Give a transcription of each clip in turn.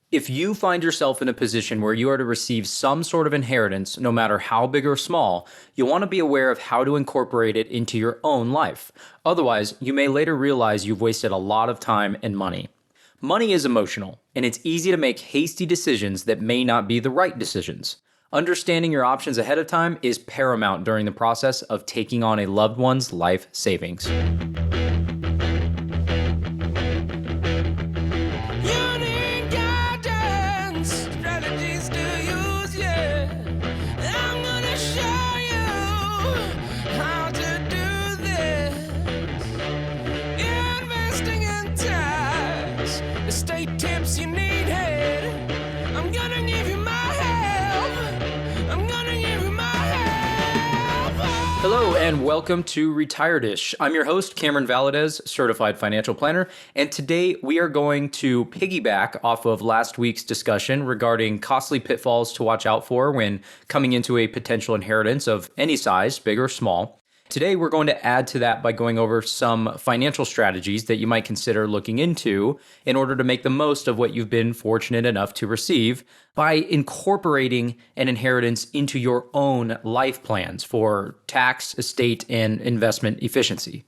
If you find yourself in a position where you are to receive some sort of inheritance, no matter how big or small, you'll want to be aware of how to incorporate it into your own life. Otherwise, you may later realize you've wasted a lot of time and money. Money is emotional, and it's easy to make hasty decisions that may not be the right decisions. Understanding your options ahead of time is paramount during the process of taking on a loved one's life savings. Hello and welcome to Retired-ish. I'm your host, Cameron Valadez, Certified Financial Planner, and today we are going to piggyback off of last week's discussion regarding costly pitfalls to watch out for when coming into a potential inheritance of any size, big or small. Today, we're going to add to that by going over some financial strategies that you might consider looking into in order to make the most of what you've been fortunate enough to receive by incorporating an inheritance into your own life plans for tax, estate, and investment efficiency.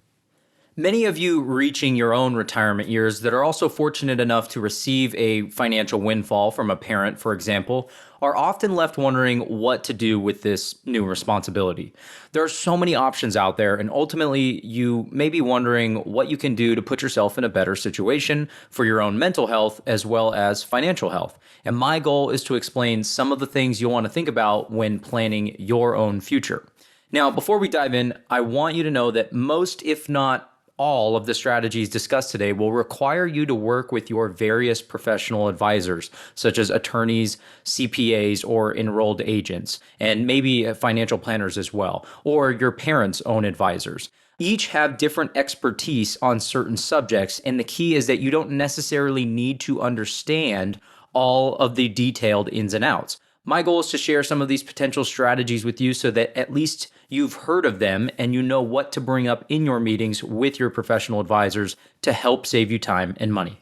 Many of you reaching your own retirement years that are also fortunate enough to receive a financial windfall from a parent, for example, are often left wondering what to do with this new responsibility. There are so many options out there, and ultimately you may be wondering what you can do to put yourself in a better situation for your own mental health as well as financial health. And my goal is to explain some of the things you'll want to think about when planning your own future. Now, before we dive in, I want you to know that most, if not all of the strategies discussed today will require you to work with your various professional advisors, such as attorneys, CPAs, or enrolled agents, and maybe financial planners as well, or your parents' own advisors. Each have different expertise on certain subjects, and the key is that you don't necessarily need to understand all of the detailed ins and outs. My goal is to share some of these potential strategies with you so that at least you've heard of them and you know what to bring up in your meetings with your professional advisors to help save you time and money.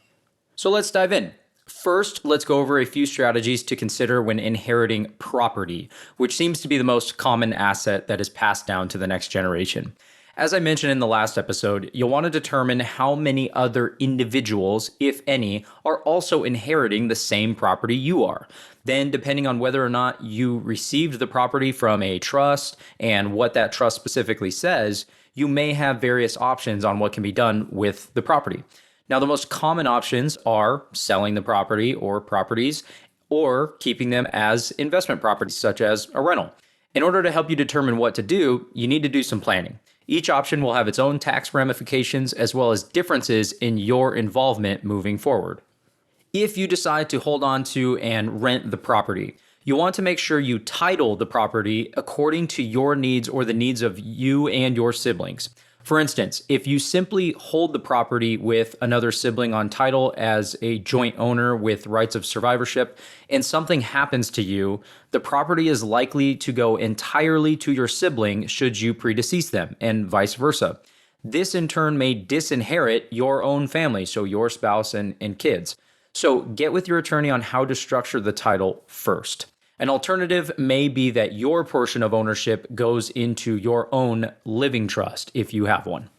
So let's dive in. First, let's go over a few strategies to consider when inheriting property, which seems to be the most common asset that is passed down to the next generation. As I mentioned in the last episode, you'll want to determine how many other individuals, if any, are also inheriting the same property you are. Then, depending on whether or not you received the property from a trust and what that trust specifically says, you may have various options on what can be done with the property. Now, the most common options are selling the property or properties or keeping them as investment properties, such as a rental. In order to help you determine what to do, you need to do some planning. Each option will have its own tax ramifications as well as differences in your involvement moving forward. If you decide to hold on to and rent the property, you want to make sure you title the property according to your needs or the needs of you and your siblings. For instance, if you simply hold the property with another sibling on title as a joint owner with rights of survivorship and something happens to you, the property is likely to go entirely to your sibling should you predecease them, and vice versa. This in turn may disinherit your own family, so your spouse and kids. So get with your attorney on how to structure the title first. An alternative may be that your portion of ownership goes into your own living trust if you have one.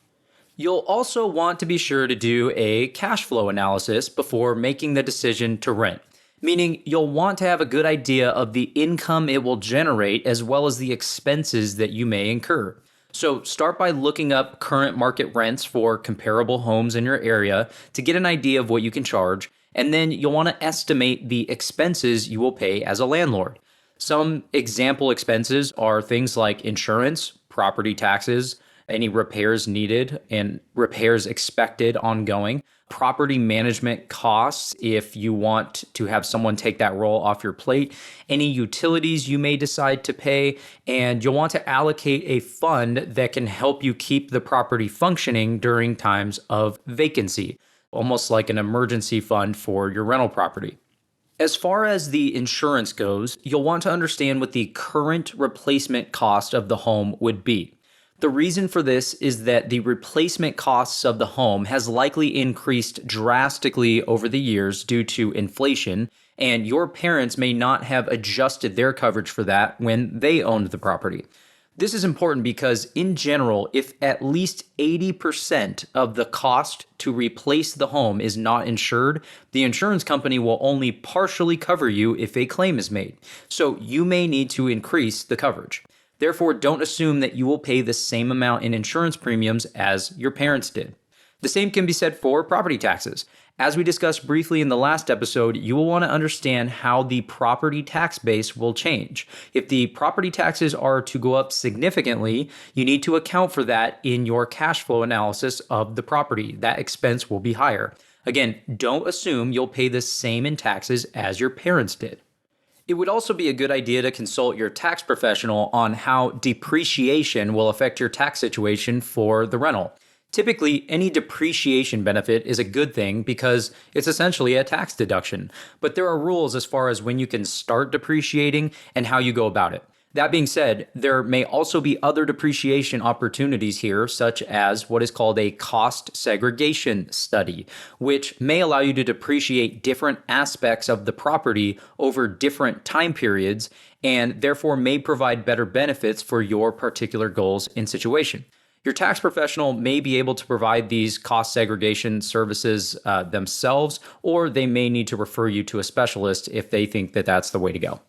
You'll also want to be sure to do a cash flow analysis before making the decision to rent, meaning you'll want to have a good idea of the income it will generate as well as the expenses that you may incur. So start by looking up current market rents for comparable homes in your area to get an idea of what you can charge. And then you'll want to estimate the expenses you will pay as a landlord. Some example expenses are things like insurance, property taxes, any repairs needed and repairs expected ongoing, property management costs if you want to have someone take that role off your plate, any utilities you may decide to pay, and you'll want to allocate a fund that can help you keep the property functioning during times of vacancy, almost like an emergency fund for your rental property. As far as the insurance goes, you'll want to understand what the current replacement cost of the home would be. The reason for this is that the replacement costs of the home has likely increased drastically over the years due to inflation, and your parents may not have adjusted their coverage for that when they owned the property. This is important because, in general, if at least 80% of the cost to replace the home is not insured, the insurance company will only partially cover you if a claim is made. So you may need to increase the coverage. Therefore, don't assume that you will pay the same amount in insurance premiums as your parents did. The same can be said for property taxes. As we discussed briefly in the last episode, you will want to understand how the property tax base will change. If the property taxes are to go up significantly, you need to account for that in your cash flow analysis of the property. That expense will be higher. Again, don't assume you'll pay the same in taxes as your parents did. It would also be a good idea to consult your tax professional on how depreciation will affect your tax situation for the rental. Typically, any depreciation benefit is a good thing because it's essentially a tax deduction, but there are rules as far as when you can start depreciating and how you go about it. That being said, there may also be other depreciation opportunities here, such as what is called a cost segregation study, which may allow you to depreciate different aspects of the property over different time periods and therefore may provide better benefits for your particular goals and situation. Your tax professional may be able to provide these cost segregation services themselves, or they may need to refer you to a specialist if they think that that's the way to go.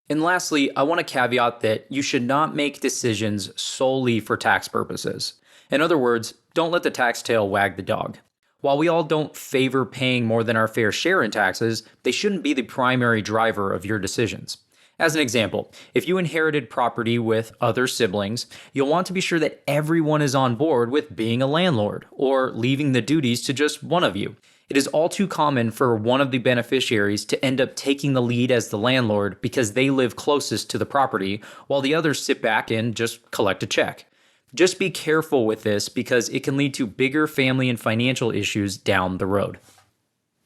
And lastly, I want to caveat that you should not make decisions solely for tax purposes. In other words, don't let the tax tail wag the dog. While we all don't favor paying more than our fair share in taxes, they shouldn't be the primary driver of your decisions. As an example, if you inherited property with other siblings, you'll want to be sure that everyone is on board with being a landlord or leaving the duties to just one of you. It is all too common for one of the beneficiaries to end up taking the lead as the landlord because they live closest to the property, while the others sit back and just collect a check. Just be careful with this because it can lead to bigger family and financial issues down the road.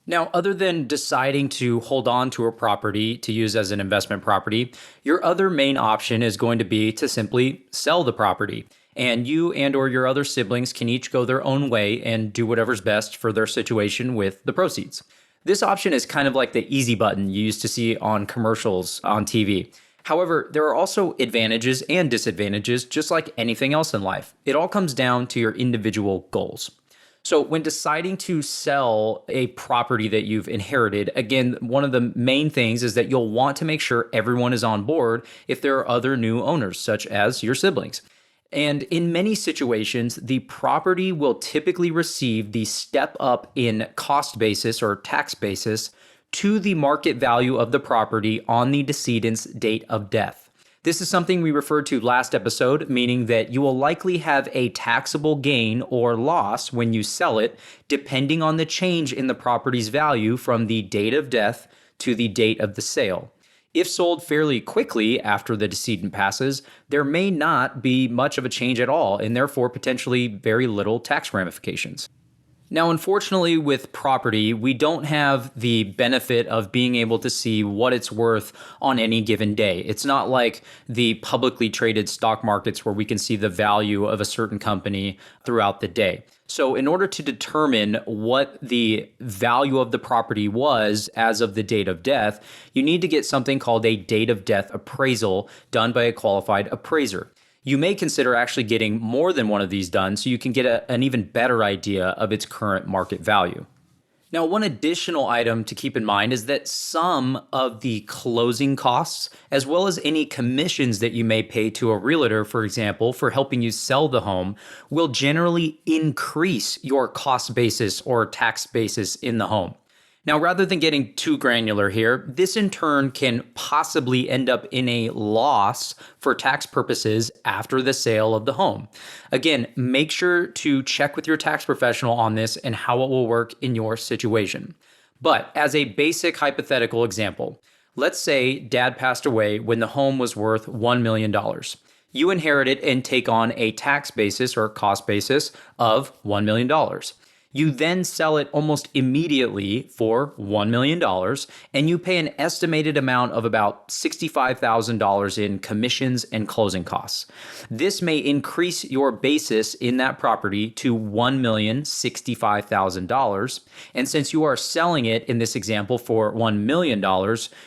Now, other than deciding to hold on to a property to use as an investment property, your other main option is going to be to simply sell the property. And you and or your other siblings can each go their own way and do whatever's best for their situation with the proceeds. This option is kind of like the easy button you used to see on commercials on TV. However, there are also advantages and disadvantages, just like anything else in life. It all comes down to your individual goals. So when deciding to sell a property that you've inherited, again, one of the main things is that you'll want to make sure everyone is on board if there are other new owners, such as your siblings. And in many situations, the property will typically receive the step up in cost basis or tax basis to the market value of the property on the decedent's date of death. This is something we referred to last episode, meaning that you will likely have a taxable gain or loss when you sell it, depending on the change in the property's value from the date of death to the date of the sale. If sold fairly quickly after the decedent passes, there may not be much of a change at all, and therefore potentially very little tax ramifications. Now, unfortunately, with property, we don't have the benefit of being able to see what it's worth on any given day. It's not like the publicly traded stock markets where we can see the value of a certain company throughout the day. So in order to determine what the value of the property was as of the date of death, you need to get something called a date of death appraisal done by a qualified appraiser. You may consider actually getting more than one of these done so you can get an even better idea of its current market value. Now, one additional item to keep in mind is that some of the closing costs, as well as any commissions that you may pay to a realtor, for example, for helping you sell the home, will generally increase your cost basis or tax basis in the home. Now, rather than getting too granular here, this in turn can possibly end up in a loss for tax purposes after the sale of the home. Again, make sure to check with your tax professional on this and how it will work in your situation. But as a basic hypothetical example, let's say dad passed away when the home was worth $1 million. You inherit it and take on a tax basis or cost basis of $1 million. You then sell it almost immediately for $1 million, and you pay an estimated amount of about $65,000 in commissions and closing costs. This may increase your basis in that property to $1,065,000. And since you are selling it in this example for $1 million,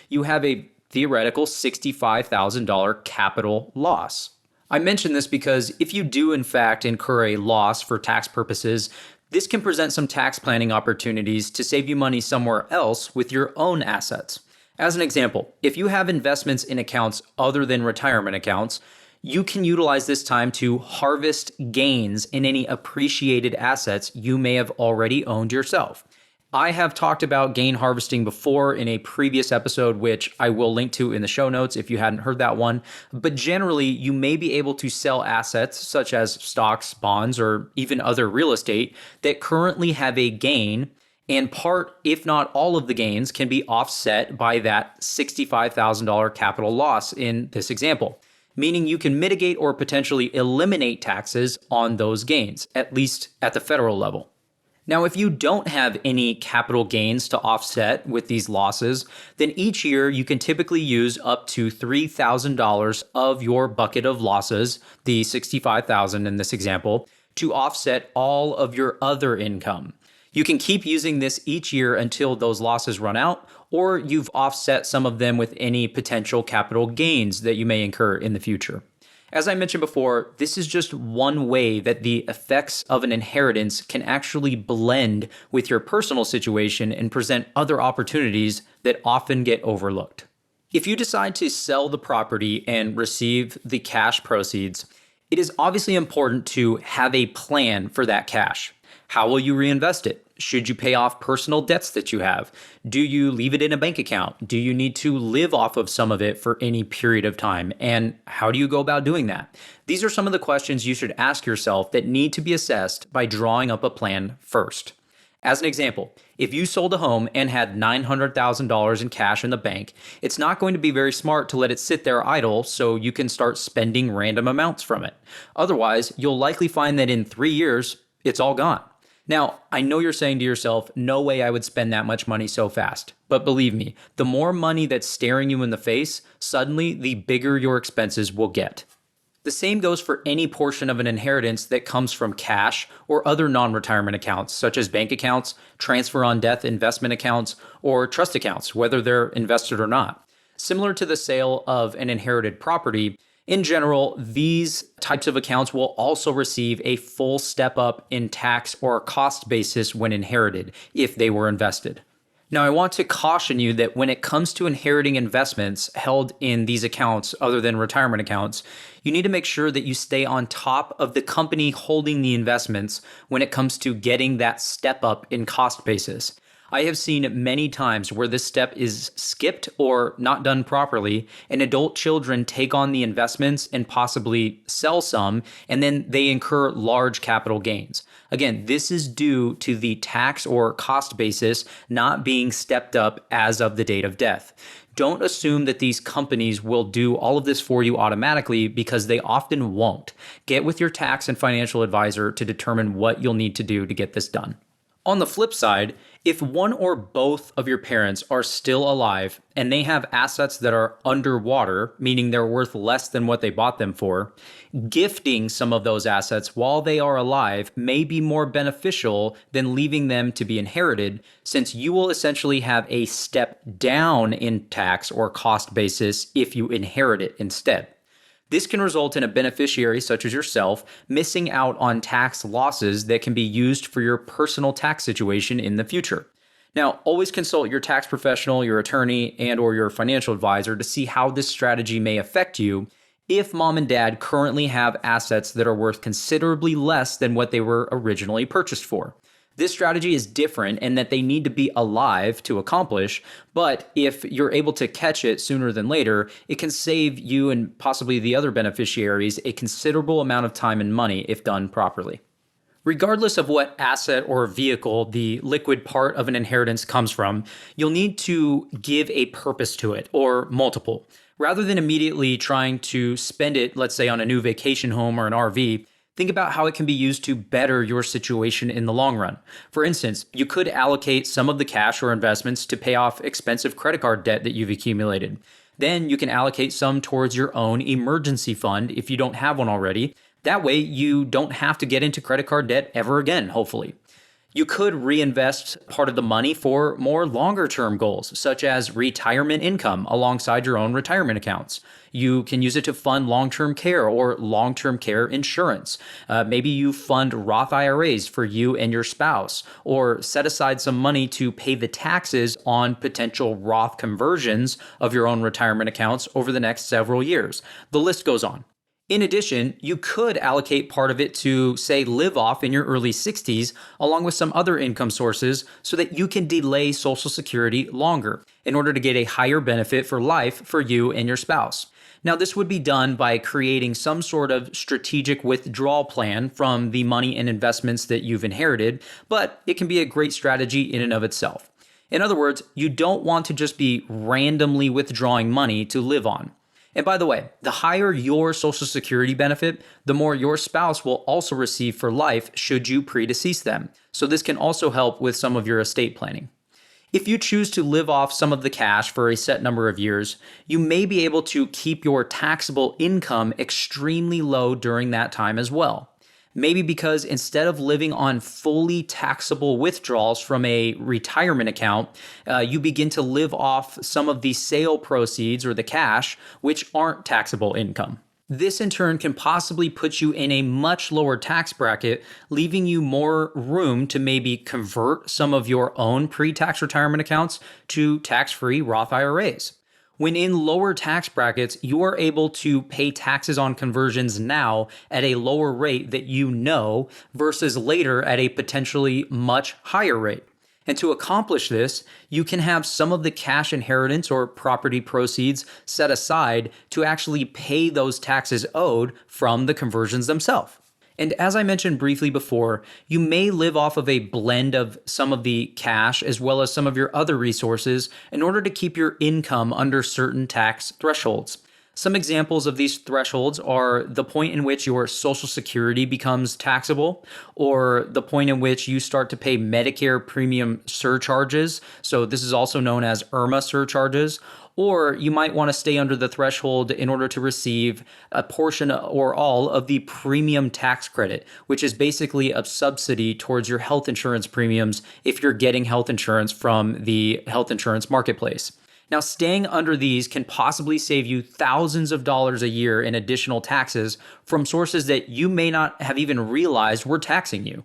you have a theoretical $65,000 capital loss. I mention this because if you do in fact incur a loss for tax purposes, this can present some tax planning opportunities to save you money somewhere else with your own assets. As an example, if you have investments in accounts other than retirement accounts, you can utilize this time to harvest gains in any appreciated assets you may have already owned yourself. I have talked about gain harvesting before in a previous episode, which I will link to in the show notes if you hadn't heard that one. But generally, you may be able to sell assets such as stocks, bonds, or even other real estate that currently have a gain, and part, if not all of the gains, can be offset by that $65,000 capital loss in this example, meaning you can mitigate or potentially eliminate taxes on those gains, at least at the federal level. Now, if you don't have any capital gains to offset with these losses, then each year you can typically use up to $3,000 of your bucket of losses, the $65,000 in this example, to offset all of your other income. You can keep using this each year until those losses run out, or you've offset some of them with any potential capital gains that you may incur in the future. As I mentioned before, this is just one way that the effects of an inheritance can actually blend with your personal situation and present other opportunities that often get overlooked. If you decide to sell the property and receive the cash proceeds, it is obviously important to have a plan for that cash. How will you reinvest it? Should you pay off personal debts that you have? Do you leave it in a bank account? Do you need to live off of some of it for any period of time? And how do you go about doing that? These are some of the questions you should ask yourself that need to be assessed by drawing up a plan first. As an example, if you sold a home and had $900,000 in cash in the bank, it's not going to be very smart to let it sit there idle so you can start spending random amounts from it. Otherwise, you'll likely find that in 3 years, it's all gone. Now, I know you're saying to yourself, no way I would spend that much money so fast. But believe me, the more money that's staring you in the face, suddenly the bigger your expenses will get. The same goes for any portion of an inheritance that comes from cash or other non-retirement accounts, such as bank accounts, transfer on death investment accounts, or trust accounts, whether they're invested or not. Similar to the sale of an inherited property, in general, these types of accounts will also receive a full step up in tax or cost basis when inherited, if they were invested. Now, I want to caution you that when it comes to inheriting investments held in these accounts other than retirement accounts, you need to make sure that you stay on top of the company holding the investments when it comes to getting that step up in cost basis. I have seen many times where this step is skipped or not done properly, and adult children take on the investments and possibly sell some, and then they incur large capital gains. Again, this is due to the tax or cost basis not being stepped up as of the date of death. Don't assume that these companies will do all of this for you automatically, because they often won't. Get with your tax and financial advisor to determine what you'll need to do to get this done. On the flip side, if one or both of your parents are still alive and they have assets that are underwater, meaning they're worth less than what they bought them for, gifting some of those assets while they are alive may be more beneficial than leaving them to be inherited, since you will essentially have a step down in tax or cost basis if you inherit it instead. This can result in a beneficiary such as yourself missing out on tax losses that can be used for your personal tax situation in the future. Now, always consult your tax professional, your attorney, and/or your financial advisor to see how this strategy may affect you if mom and dad currently have assets that are worth considerably less than what they were originally purchased for. This strategy is different in that they need to be alive to accomplish, but if you're able to catch it sooner than later, it can save you and possibly the other beneficiaries a considerable amount of time and money if done properly. Regardless of what asset or vehicle the liquid part of an inheritance comes from, you'll need to give a purpose to it, or multiple. Rather than immediately trying to spend it, let's say on a new vacation home or an RV, Think about how it can be used to better your situation in the long run. For instance, you could allocate some of the cash or investments to pay off expensive credit card debt that you've accumulated. Then you can allocate some towards your own emergency fund if you don't have one already. That way, you don't have to get into credit card debt ever again, hopefully. You could reinvest part of the money for more longer term goals, such as retirement income alongside your own retirement accounts. You can use it to fund long term care or long term care insurance. Maybe you fund Roth IRAs for you and your spouse, or set aside some money to pay the taxes on potential Roth conversions of your own retirement accounts over the next several years. The list goes on. In addition, you could allocate part of it to, say, live off in your early 60s, along with some other income sources, so that you can delay Social Security longer in order to get a higher benefit for life for you and your spouse. Now, this would be done by creating some sort of strategic withdrawal plan from the money and investments that you've inherited, but it can be a great strategy in and of itself. In other words, you don't want to just be randomly withdrawing money to live on. And by the way, the higher your Social Security benefit, the more your spouse will also receive for life should you predecease them. So this can also help with some of your estate planning. If you choose to live off some of the cash for a set number of years, you may be able to keep your taxable income extremely low during that time as well. Maybe because instead of living on fully taxable withdrawals from a retirement account, you begin to live off some of the sale proceeds or the cash, which aren't taxable income. This in turn can possibly put you in a much lower tax bracket, leaving you more room to maybe convert some of your own pre-tax retirement accounts to tax-free Roth IRAs. When in lower tax brackets, you are able to pay taxes on conversions now at a lower rate that you know versus later at a potentially much higher rate. And to accomplish this, you can have some of the cash inheritance or property proceeds set aside to actually pay those taxes owed from the conversions themselves. And as I mentioned briefly before, you may live off of a blend of some of the cash as well as some of your other resources in order to keep your income under certain tax thresholds. Some examples of these thresholds are the point in which your Social Security becomes taxable, or the point in which you start to pay Medicare premium surcharges. So this is also known as IRMA surcharges. Or you might want to stay under the threshold in order to receive a portion or all of the premium tax credit, which is basically a subsidy towards your health insurance premiums if you're getting health insurance from the health insurance marketplace. Now, staying under these can possibly save you thousands of dollars a year in additional taxes from sources that you may not have even realized were taxing you.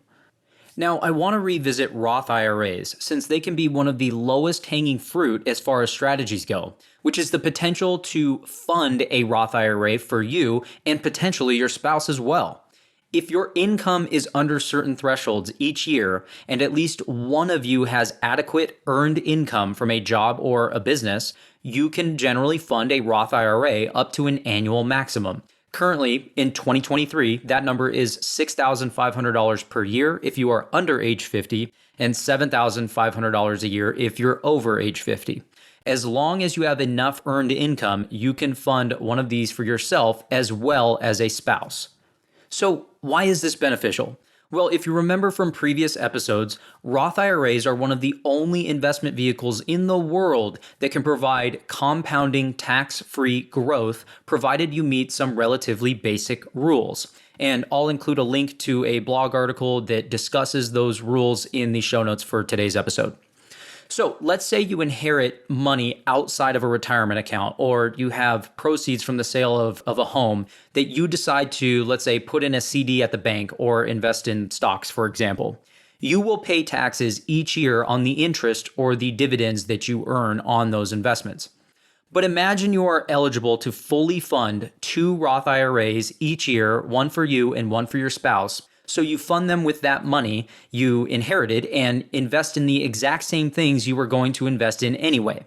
Now, I want to revisit Roth IRAs since they can be one of the lowest hanging fruit as far as strategies go, which is the potential to fund a Roth IRA for you and potentially your spouse as well. If your income is under certain thresholds each year and at least one of you has adequate earned income from a job or a business, you can generally fund a Roth IRA up to an annual maximum. Currently, in 2023, that number is $6,500 per year if you are under age 50 and $7,500 a year if you're over age 50. As long as you have enough earned income, you can fund one of these for yourself as well as a spouse. So why is this beneficial? Well, if you remember from previous episodes, Roth IRAs are one of the only investment vehicles in the world that can provide compounding tax-free growth, provided you meet some relatively basic rules. And I'll include a link to a blog article that discusses those rules in the show notes for today's episode. So let's say you inherit money outside of a retirement account, or you have proceeds from the sale of a home that you decide to, let's say, put in a CD at the bank or invest in stocks, for example. You will pay taxes each year on the interest or the dividends that you earn on those investments. But imagine you are eligible to fully fund 2 Roth IRAs each year, one for you and one for your spouse. So you fund them with that money you inherited and invest in the exact same things you were going to invest in anyway.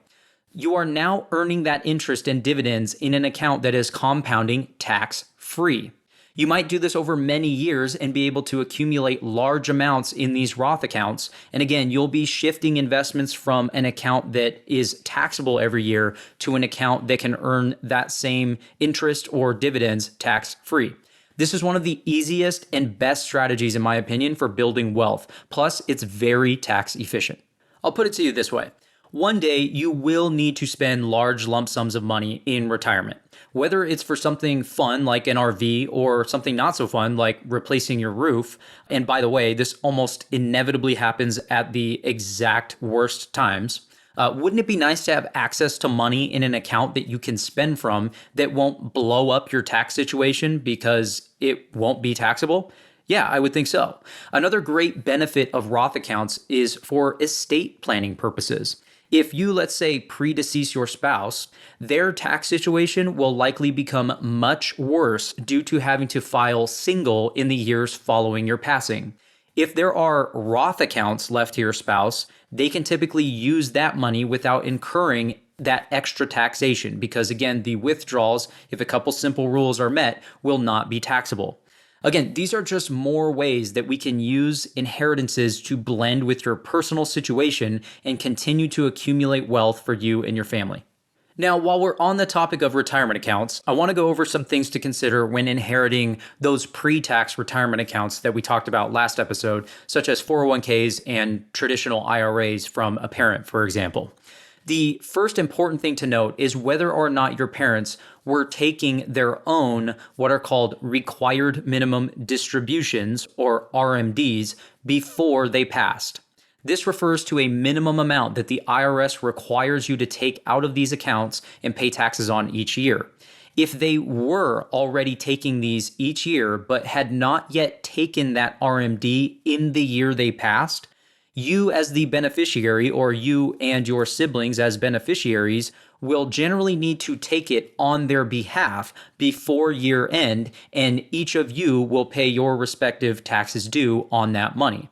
You are now earning that interest and dividends in an account that is compounding tax-free. You might do this over many years and be able to accumulate large amounts in these Roth accounts. And again, you'll be shifting investments from an account that is taxable every year to an account that can earn that same interest or dividends tax-free. This is one of the easiest and best strategies, in my opinion, for building wealth. Plus, it's very tax efficient. I'll put it to you this way. One day, you will need to spend large lump sums of money in retirement. Whether it's for something fun like an RV or something not so fun like replacing your roof. And by the way, this almost inevitably happens at the exact worst times. Wouldn't it be nice to have access to money in an account that you can spend from that won't blow up your tax situation because it won't be taxable? Yeah, I would think so. Another great benefit of Roth accounts is for estate planning purposes. If you, let's say, predecease your spouse, their tax situation will likely become much worse due to having to file single in the years following your passing. If there are Roth accounts left to your spouse, they can typically use that money without incurring that extra taxation because, again, the withdrawals, if a couple simple rules are met, will not be taxable. Again, these are just more ways that we can use inheritances to blend with your personal situation and continue to accumulate wealth for you and your family. Now, while we're on the topic of retirement accounts, I want to go over some things to consider when inheriting those pre-tax retirement accounts that we talked about last episode, such as 401ks and traditional IRAs from a parent, for example. The first important thing to note is whether or not your parents were taking their own what are called required minimum distributions, or RMDs, before they passed. This refers to a minimum amount that the IRS requires you to take out of these accounts and pay taxes on each year. If they were already taking these each year but had not yet taken that RMD in the year they passed, you as the beneficiary, or you and your siblings as beneficiaries, will generally need to take it on their behalf before year end, and each of you will pay your respective taxes due on that money.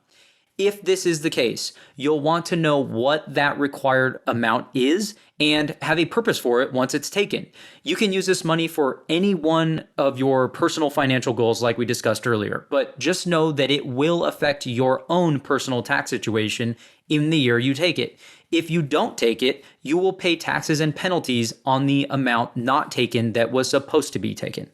If this is the case, you'll want to know what that required amount is and have a purpose for it once it's taken. You can use this money for any one of your personal financial goals like we discussed earlier, but just know that it will affect your own personal tax situation in the year you take it. If you don't take it, you will pay taxes and penalties on the amount not taken that was supposed to be taken.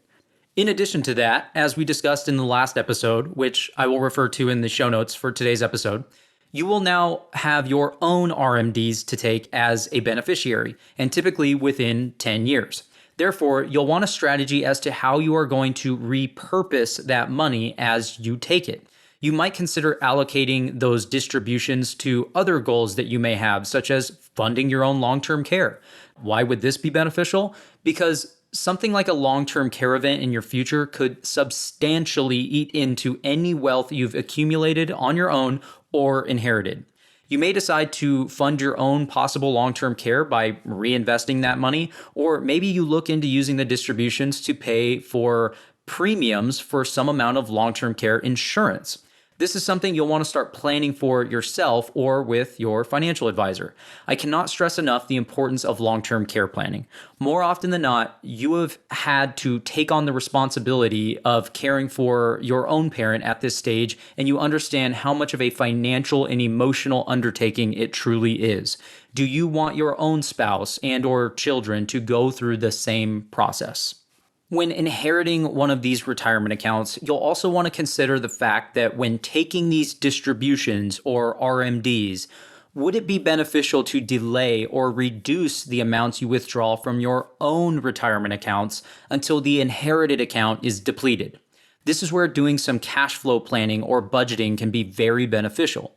In addition to that, as we discussed in the last episode, which I will refer to in the show notes for today's episode, you will now have your own RMDs to take as a beneficiary, and typically within 10 years. Therefore, you'll want a strategy as to how you are going to repurpose that money as you take it. You might consider allocating those distributions to other goals that you may have, such as funding your own long-term care. Why would this be beneficial? Because something like a long-term care event in your future could substantially eat into any wealth you've accumulated on your own or inherited. You may decide to fund your own possible long-term care by reinvesting that money, or maybe you look into using the distributions to pay for premiums for some amount of long-term care insurance. This is something you'll want to start planning for yourself or with your financial advisor. I cannot stress enough the importance of long-term care planning. More often than not, you have had to take on the responsibility of caring for your own parent at this stage, and you understand how much of a financial and emotional undertaking it truly is. Do you want your own spouse and or children to go through the same process? When inheriting one of these retirement accounts, you'll also want to consider the fact that when taking these distributions or RMDs, would it be beneficial to delay or reduce the amounts you withdraw from your own retirement accounts until the inherited account is depleted? This is where doing some cash flow planning or budgeting can be very beneficial.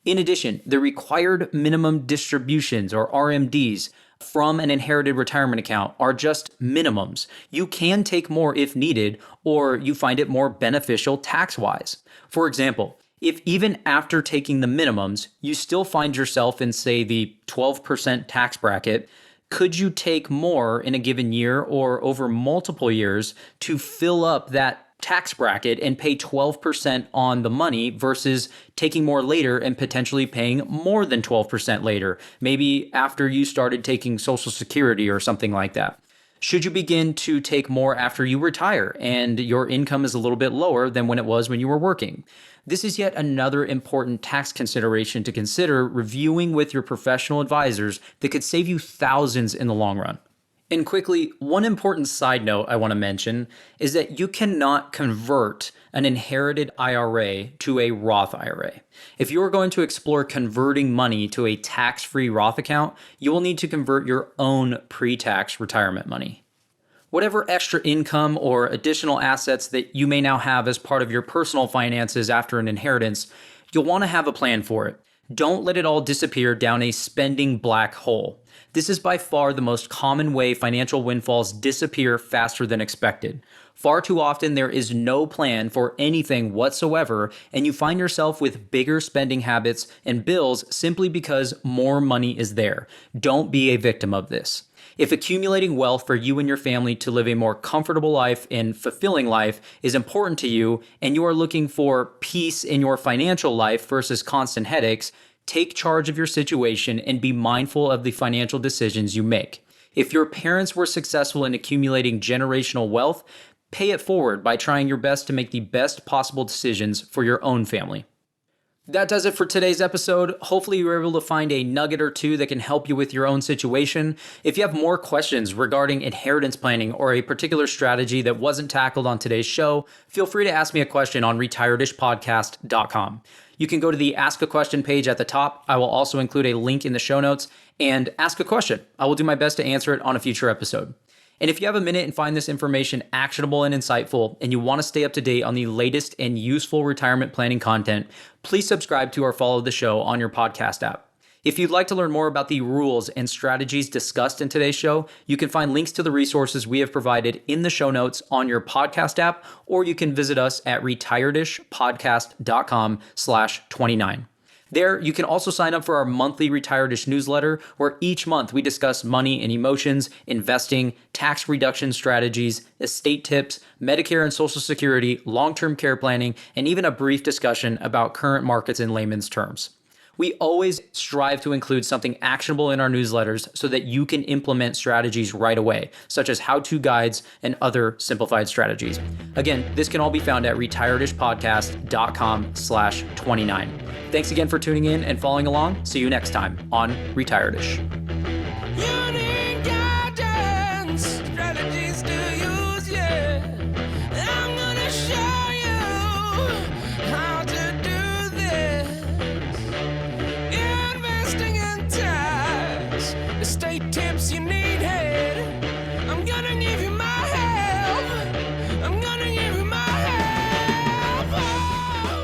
In addition, the required minimum distributions or RMDs from an inherited retirement account are just minimums. You can take more if needed, or you find it more beneficial tax-wise. For example, if even after taking the minimums, you still find yourself in, say, the 12% tax bracket, could you take more in a given year or over multiple years to fill up that tax bracket and pay 12% on the money versus taking more later and potentially paying more than 12% later, maybe after you started taking Social Security or something like that? Should you begin to take more after you retire and your income is a little bit lower than when it was when you were working? This is yet another important tax consideration to consider reviewing with your professional advisors that could save you thousands in the long run. And quickly, one important side note I want to mention is that you cannot convert an inherited IRA to a Roth IRA. If you are going to explore converting money to a tax-free Roth account, you will need to convert your own pre-tax retirement money. Whatever extra income or additional assets that you may now have as part of your personal finances after an inheritance, you'll want to have a plan for it. Don't let it all disappear down a spending black hole. This is by far the most common way financial windfalls disappear faster than expected. Far too often, there is no plan for anything whatsoever, and you find yourself with bigger spending habits and bills simply because more money is there. Don't be a victim of this. If accumulating wealth for you and your family to live a more comfortable life and fulfilling life is important to you, and you are looking for peace in your financial life versus constant headaches, take charge of your situation and be mindful of the financial decisions you make. If your parents were successful in accumulating generational wealth, pay it forward by trying your best to make the best possible decisions for your own family. That does it for today's episode. Hopefully you were able to find a nugget or two that can help you with your own situation. If you have more questions regarding inheritance planning or a particular strategy that wasn't tackled on today's show, feel free to ask me a question on retiredishpodcast.com. You can go to the Ask a Question page at the top. I will also include a link in the show notes and ask a question. I will do my best to answer it on a future episode. And if you have a minute and find this information actionable and insightful, and you want to stay up to date on the latest and useful retirement planning content, please subscribe to or follow the show on your podcast app. If you'd like to learn more about the rules and strategies discussed in today's show, you can find links to the resources we have provided in the show notes on your podcast app, or you can visit us at retiredishpodcast.com/29. There, you can also sign up for our monthly Retired-ish newsletter, where each month we discuss money and emotions, investing, tax reduction strategies, estate tips, Medicare and Social Security, long-term care planning, and even a brief discussion about current markets in layman's terms. We always strive to include something actionable in our newsletters so that you can implement strategies right away, such as how-to guides and other simplified strategies. Again, this can all be found at retiredishpodcast.com/29. Thanks again for tuning in and following along. See you next time on Retired-ish. Estate tips you needed. I'm gonna give you my help. I'm gonna give you my help.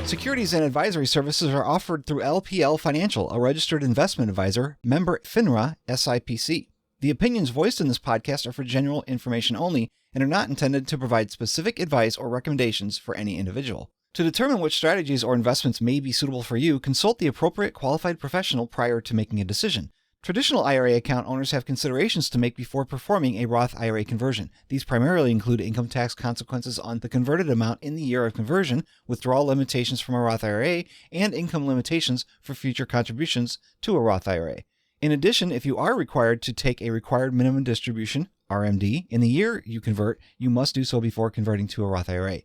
Securities and advisory services are offered through LPL Financial, a registered investment advisor, member FINRA SIPC. The opinions voiced in this podcast are for general information only and are not intended to provide specific advice or recommendations for any individual. To determine which strategies or investments may be suitable for you, consult the appropriate qualified professional prior to making a decision. Traditional IRA account owners have considerations to make before performing a Roth IRA conversion. These primarily include income tax consequences on the converted amount in the year of conversion, withdrawal limitations from a Roth IRA, and income limitations for future contributions to a Roth IRA. In addition, if you are required to take a required minimum distribution, RMD, in the year you convert, you must do so before converting to a Roth IRA.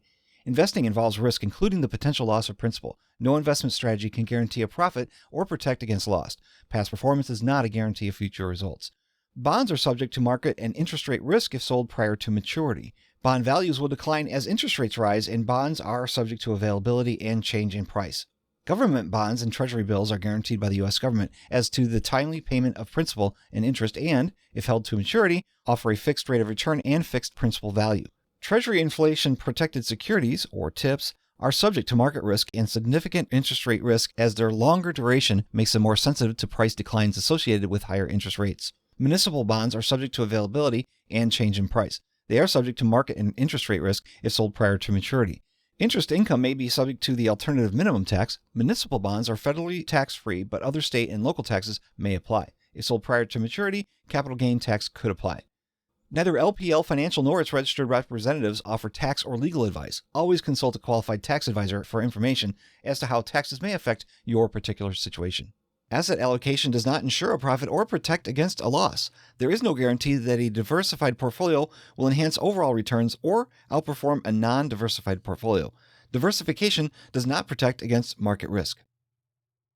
Investing involves risk, including the potential loss of principal. No investment strategy can guarantee a profit or protect against loss. Past performance is not a guarantee of future results. Bonds are subject to market and interest rate risk if sold prior to maturity. Bond values will decline as interest rates rise, and bonds are subject to availability and change in price. Government bonds and treasury bills are guaranteed by the U.S. government as to the timely payment of principal and interest and, if held to maturity, offer a fixed rate of return and fixed principal value. Treasury inflation-protected securities, or TIPS, are subject to market risk and significant interest rate risk as their longer duration makes them more sensitive to price declines associated with higher interest rates. Municipal bonds are subject to availability and change in price. They are subject to market and interest rate risk if sold prior to maturity. Interest income may be subject to the alternative minimum tax. Municipal bonds are federally tax-free, but other state and local taxes may apply. If sold prior to maturity, capital gain tax could apply. Neither LPL Financial nor its registered representatives offer tax or legal advice. Always consult a qualified tax advisor for information as to how taxes may affect your particular situation. Asset allocation does not ensure a profit or protect against a loss. There is no guarantee that a diversified portfolio will enhance overall returns or outperform a non-diversified portfolio. Diversification does not protect against market risk.